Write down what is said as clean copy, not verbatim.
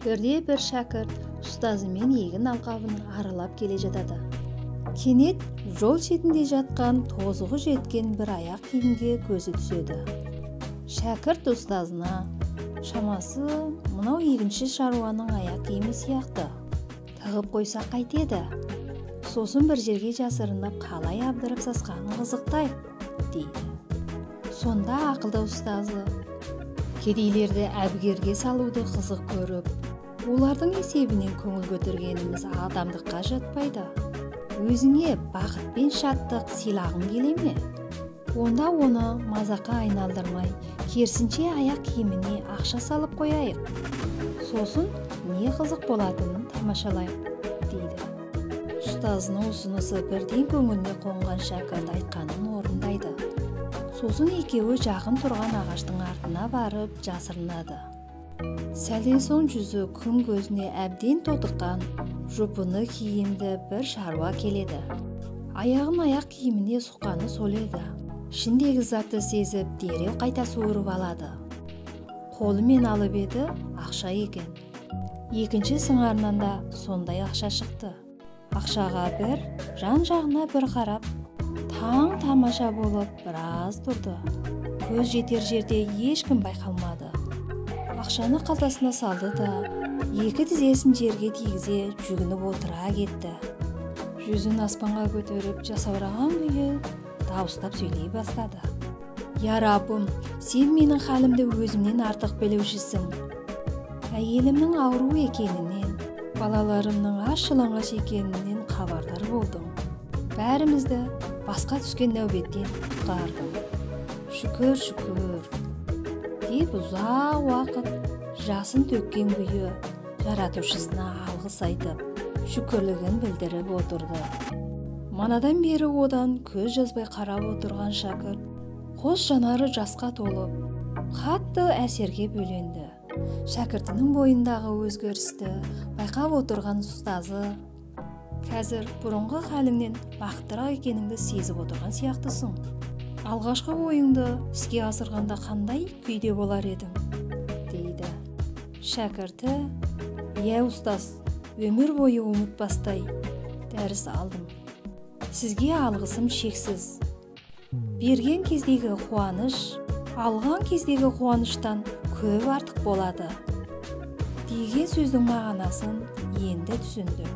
Бірде бір шәкірт ұстазымен егін алқабын аралап келе жатады. Кенет жол шетінде жатқан тозығы жеткен бір аяқ киімге көзі түседі. Шәкірт ұстазына: "Шамасы мынау егінші шаруаның аяқ киімі сияқты. Тығып қойсақ қайтеді? Сосын бір жерге жасырынып қалай абдырап сасқанын қызықтайық", дейді. Сонда ақылды ұстазы кедейлерді әбігерге салуды қызық көріп, олардың есебінен көңіл көтергеніміз адамдыққа жатпайды. Өзіңе бақыт пен шаттық сыйлағың келе ме? Онда оны мазаққа айналдырмай, керісінше аяқ киіміне ақша салып қояйық. Сосын не қызық болатынын тамашалайық, дейді. Ұстазының ұсынысы бірден көңіліне қонған шәкірт айтқанын орындайды. Сосын екеуі жақын тұрған ағаштың артына барып жасырынады. Сәлден соң жүзі күн көзіне әбден тотыққан жұпыны киімді бір шаруа келеді. Аяғын аяқ киіміне сұққаны сол еді. Ішіндегі затты сезіп, дереу қайта суырып алады. Қолымен алып еді, ақша екен. Екінші сыңарынан да сондай ақша шықты. Ақшаға бір, жан-жағына бір қарап, таң тамаша болып біраз тұрды. Көз жетер жерде ешкім байқалмады. Ақшаны қалтасына салды да, екі тізесін жерге тигізе жүгініп отыра кетті. Жүзін аспанға көтеріп жасаураған күйі дауыстап сөйлей бастады: "Я Раббым, сен менің халімді өзімнен артық білушісің. Әйелімнің ауру екенінен, балаларымның аш-жалаңаш екенінен хабардар болдым. Бәрімізді басқа түскен нәубеттен құтқардың. Шүкір, шүкір", деп ұзақ уақыт жасын төккен күйі жаратушысына алғыс айтып, шүкірлігін білдіріп отырды. Манадан бері одан көз жазбай қарап отырған шәкірт қос жанары жасқа толып, қатты әсерге бөленді. Шәкіртінің бойындағы өзгерісті байқап отырған ұстазы: "Қазір бұрынғы халіңнен бақыттырақ екеніңді сезіп отырған сияқтысың. Алғашқы ойыңды іске асырғанда қандай күйде болар едің?" дейді. Шәкірті: "Иә ұстаз, өмір бойы ұмытпастай дәріс алдым. Сізге алғысым шексіз. Берген кездегі қуаныш, алған кездегі қуаныштан көп артық болады", деген сөздің мағынасын енді түсіндім.